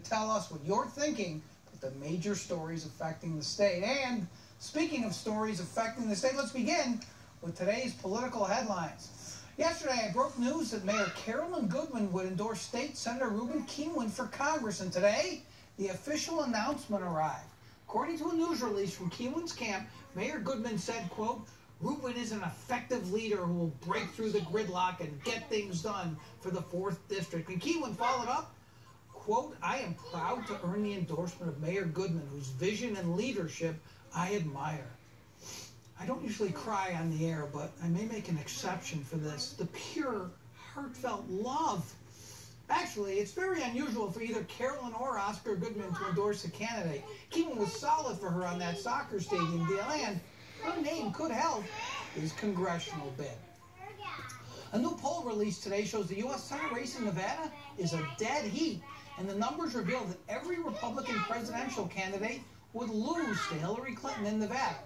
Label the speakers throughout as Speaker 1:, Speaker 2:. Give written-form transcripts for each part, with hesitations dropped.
Speaker 1: tell us what you're thinking with the major stories affecting the state. And speaking of stories affecting the state, let's begin with today's political headlines. Yesterday, I broke news that Mayor Carolyn Goodman would endorse State Senator Reuben Keeneland for Congress, and today, the official announcement arrived. According to a news release from Keeneland's camp, Mayor Goodman said, quote, "Reuben is an effective leader who will break through the gridlock and get things done for the 4th District." And Keeneland followed up, quote, "I am proud to earn the endorsement of Mayor Goodman, whose vision and leadership I admire." I don't usually cry on the air, but I may make an exception for this. The pure, heartfelt love. Actually, it's very unusual for either Carolyn or Oscar Goodman to endorse a candidate. Keeneland was solid for her on that soccer stadium deal, and her name could help his congressional bid. A new poll released today shows the U.S. Senate race in Nevada is a dead heat, and the numbers reveal that every Republican presidential candidate would lose to Hillary Clinton in Nevada.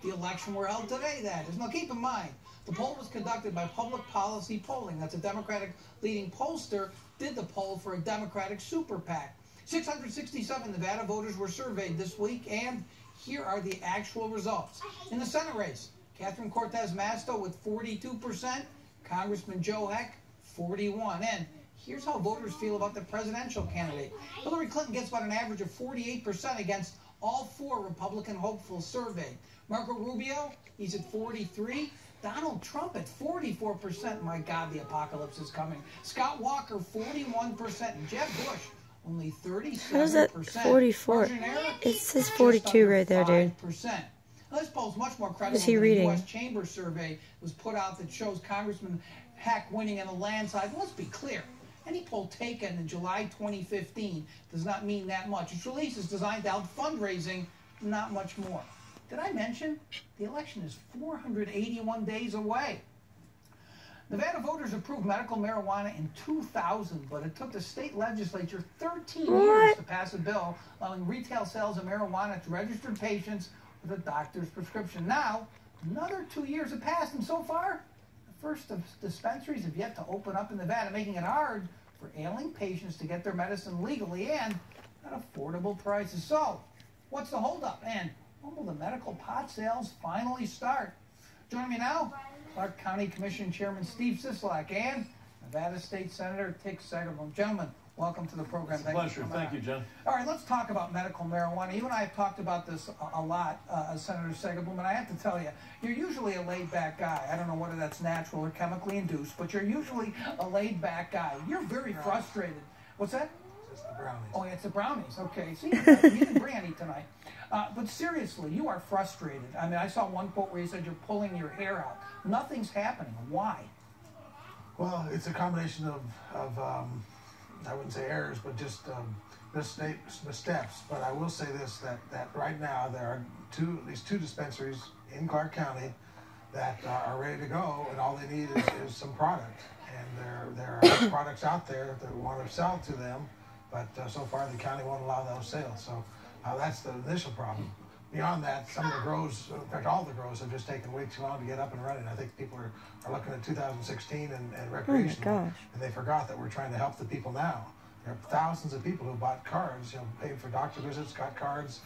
Speaker 1: The election were held today, that is. Now, keep in mind, the poll was conducted by Public Policy Polling. That's a Democratic leading pollster did the poll for a Democratic super PAC. 667 Nevada voters were surveyed this week, and here are the actual results. In the Senate race, Catherine Cortez Masto with 42%, Congressman Joe Heck, 41%. And here's how voters feel about the presidential candidate. Hillary Clinton gets about an average of 48% against all 4 Republican hopefuls surveyed. Marco Rubio, he's at 43%. Donald Trump at 44%. My God, the apocalypse is coming. Scott Walker, 41%. And Jeb Bush, only 37%.
Speaker 2: How is that 44? It says 42 right there, dude.
Speaker 1: 5%. Now, this poll is much more credible
Speaker 2: Is he
Speaker 1: than
Speaker 2: reading?
Speaker 1: the U.S. Chamber survey was put out that shows Congressman Heck winning in a landslide. Let's be clear. Any poll taken in July 2015 does not mean that much. Its release is designed to help fundraising, not much more. Did I mention the election is 481 days away? Nevada voters approved medical marijuana in 2000, but it took the state legislature 13 years to pass a bill allowing retail sales of marijuana to registered patients with a doctor's prescription. Now, another 2 years have passed, and so far, the first dispensaries have yet to open up in Nevada, making it hard for ailing patients to get their medicine legally and at affordable prices. So, what's the holdup? And when will the medical pot sales finally start? Joining me now, Clark County Commission Chairman Steve Sisolak and Nevada State Senator Dick Segerblum. Gentlemen, welcome to the program.
Speaker 3: It's a pleasure. Thank you, Jen.
Speaker 1: All right, let's talk about medical marijuana. You and I have talked about this a lot, Senator Segerblum, and I have to tell you, you're usually a laid-back guy. I don't know whether that's natural or chemically induced, but you're usually a laid-back guy. You're very frustrated. What's that?
Speaker 3: It's the brownies.
Speaker 1: Oh, it's the brownies. Okay. See, you didn't bring any tonight. But seriously, you are frustrated. I mean, I saw one quote where you said you're pulling your hair out. Nothing's happening. Why?
Speaker 3: Well, it's a combination of I wouldn't say errors, but just missteps. But I will say this, that right now there are at least two dispensaries in Clark County that are ready to go, and all they need is some product. And there are products out there that we want to sell to them, but so far the county won't allow those sales. So that's the initial problem. Beyond that, some of the grows, in fact all the grows, have just taken way too long to get up and running. I think people are looking at 2016 and recreational, and they forgot that we're trying to help the people now. There are thousands of people who bought cards, paid for doctor visits, got cards,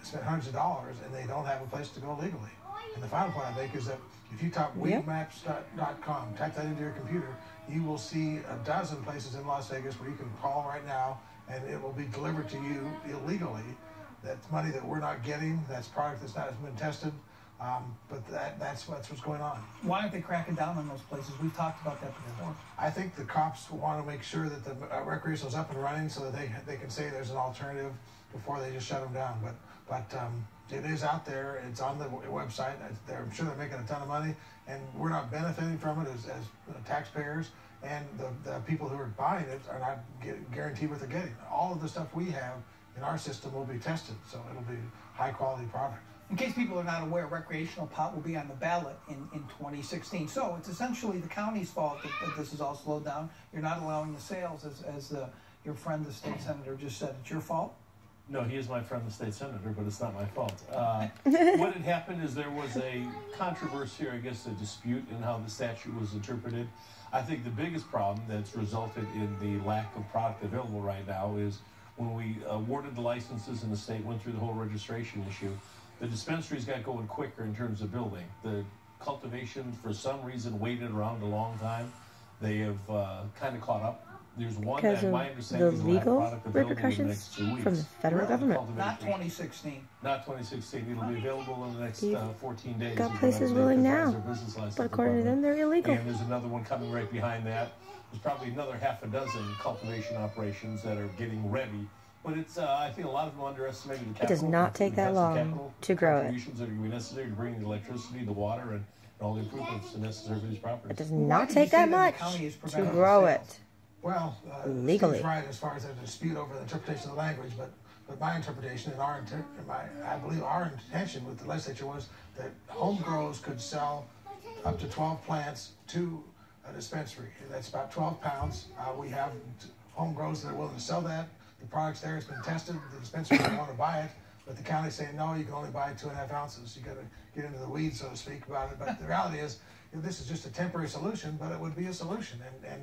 Speaker 3: spent hundreds of dollars, and they don't have a place to go legally. And the final point I make is that if you type weedmaps.com, type that into your computer, you will see a dozen places in Las Vegas where you can call right now and it will be delivered to you illegally. That's money that we're not getting. That's product that's not been tested. But that's what's going on.
Speaker 1: Why aren't they cracking down on those places? We've talked about that before.
Speaker 3: I think the cops want to make sure that the recreational is up and running so that they can say there's an alternative before they just shut them down. But it is out there. It's on the website. I'm sure they're making a ton of money, and we're not benefiting from it as taxpayers. And the people who are buying it are not guaranteed what they're getting. All of the stuff we have in our system will be tested, so it'll be high-quality product.
Speaker 1: In case people are not aware, recreational pot will be on the ballot in 2016. So it's essentially the county's fault that this is all slowed down. You're not allowing the sales, as your friend, the state senator, just said. It's your fault?
Speaker 4: No, he is my friend, the state senator, but it's not my fault. What had happened is there was a controversy, or I guess a dispute in how the statute was interpreted. I think the biggest problem that's resulted in the lack of product available right now is when we awarded the licenses and the state went through the whole registration issue, the dispensaries got going quicker in terms of building. The cultivation, for some reason, waited around a long time. They have kind of caught up. There's one
Speaker 2: Because
Speaker 4: that,
Speaker 2: of
Speaker 4: my
Speaker 2: the
Speaker 4: understanding, is
Speaker 2: legal
Speaker 4: the
Speaker 2: repercussions from the federal government.
Speaker 1: Not 2016.
Speaker 4: Not 2016. It'll be available in the next 14 days.
Speaker 2: Got places willing now, but according to them, they're illegal.
Speaker 4: And there's another one coming right behind that. There's probably another half a dozen cultivation operations that are getting ready. But it's, I think a lot of them underestimated the capital.
Speaker 2: It does not take that long to grow it.
Speaker 4: Contributions that are going to be necessary to bring the electricity, the water, and all the improvements necessary for these properties.
Speaker 2: It does not take that much to grow it.
Speaker 3: Well,
Speaker 2: legally.
Speaker 3: Steve's right as far as a dispute over the interpretation of the language, but my interpretation and I believe our intention with the legislature was that home grows could sell up to 12 plants to a dispensary. That's about 12 pounds. We have home grows that are willing to sell that. The product's there, it's been tested. The dispensary doesn't want to buy it, but the county's saying, no, you can only buy 2.5 ounces. You got to get into the weeds, so to speak, about it. But the reality is, this is just a temporary solution, but it would be a solution. And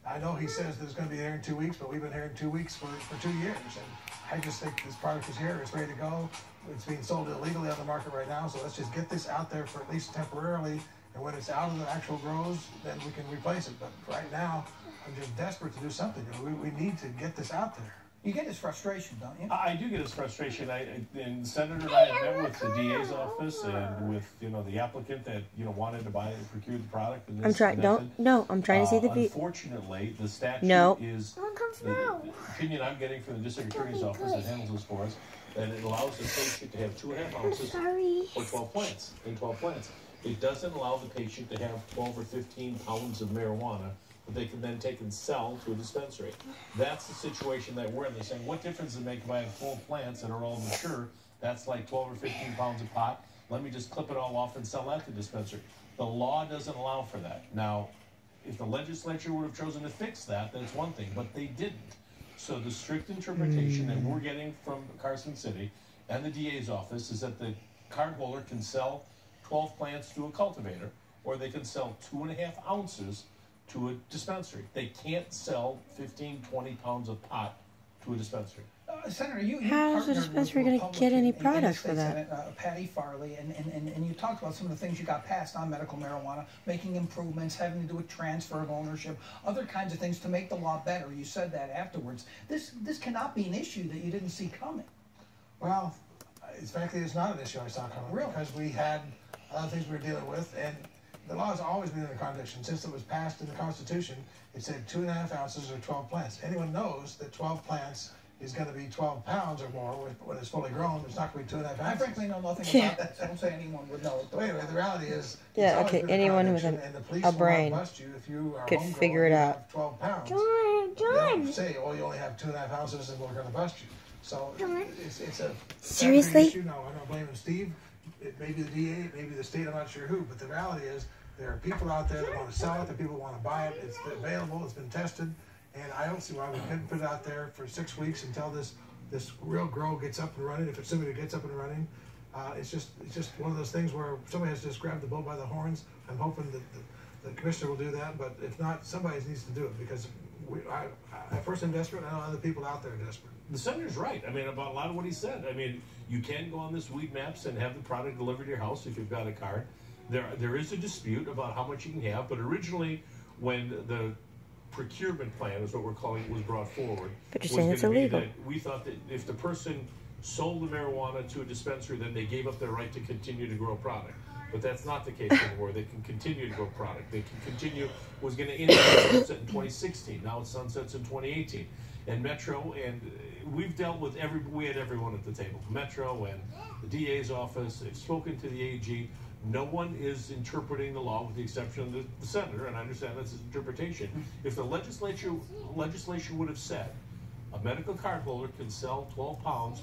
Speaker 3: I know he says that it's going to be there in 2 weeks, but we've been here in 2 weeks for 2 years. And I just think this product is here, it's ready to go. It's being sold illegally on the market right now, so let's just get this out there for at least temporarily. And when it's out of the actual grows, then we can replace it. But right now, I'm just desperate to do something. We need to get this out there.
Speaker 1: You get his frustration, don't you?
Speaker 4: I do get his frustration. And Senator and I have met with the DA's office and with the applicant that wanted to procure the product. And
Speaker 2: I'm trying. I'm trying to see the video.
Speaker 4: Unfortunately, the statute is the opinion I'm getting from the district attorney's office that handles this for us, that it allows the patient to have 2.5 ounces or 12 plants in 12 plants. It doesn't allow the patient to have 12 or 15 pounds of marijuana that they can then take and sell to a dispensary. That's the situation that we're in. They're saying, what difference does it make if I have full plants that are all mature? That's like 12 or 15 pounds a pot. Let me just clip it all off and sell that to the dispensary. The law doesn't allow for that. Now, if the legislature would have chosen to fix that, that's one thing, but they didn't. So the strict interpretation that we're getting from Carson City and the DA's office is that the card holder can sell 12 plants to a cultivator, or they can sell 2.5 ounces to a dispensary. They can't sell 15, 20 pounds of pot to a dispensary.
Speaker 1: Senator, you
Speaker 2: how is the dispensary going to get any product for that?
Speaker 1: Senate, Patty Farley, and you talked about some of the things you got passed on medical marijuana, making improvements, having to do with transfer of ownership, other kinds of things to make the law better. You said that afterwards. This cannot be an issue that you didn't see coming.
Speaker 3: Well, frankly, it's not an issue I saw coming.
Speaker 1: Really?
Speaker 3: Because we had other things we were dealing with, and the law has always been in a contradiction. Since it was passed in the Constitution, it said 2.5 ounces or 12 plants. Anyone knows that 12 plants is going to be 12 pounds or more when it's fully grown. It's not going to be 2.5 ounces.
Speaker 1: I frankly know nothing about that, so I don't say anyone would know it.
Speaker 3: But anyway, the reality is,
Speaker 2: anyone with a brain could figure it out.
Speaker 3: 12 pounds. They don't say, oh, you only have 2.5 ounces and we're going to bust you. So it's a
Speaker 2: seriously
Speaker 3: issue. No, I'm not blaming Steve. It may be the DA, it may be the state, I'm not sure who, but the reality is there are people out there that want to sell it, that people want to buy it, it's available, it's been tested, and I don't see why we couldn't put it out there for 6 weeks until this real grow gets up and running, if it's somebody that gets up and running. It's just one of those things where somebody has to just grab the bull by the horns. I'm hoping that the commissioner will do that, but if not, somebody needs to do it, because I personally am desperate, and I know other people out there are desperate.
Speaker 4: The senator's right. I mean, about a lot of what he said. I mean, you can go on this weed maps and have the product delivered to your house if you've got a card. There is a dispute about how much you can have, but originally, when the procurement plan, is what we're calling it, was brought forward,
Speaker 2: but you're saying it's illegal.
Speaker 4: We thought that if the person sold the marijuana to a dispensary, then they gave up their right to continue to grow product. But that's not the case anymore. They can continue to grow product. They can continue. Was going to end sunset in 2016. Now it sunsets in 2018. And Metro, and we've dealt with we had everyone at the table. Metro and the DA's office, they've spoken to the AG. No one is interpreting the law with the exception of the senator, and I understand that's his interpretation. If the legislation would have said a medical card holder can sell 12 pounds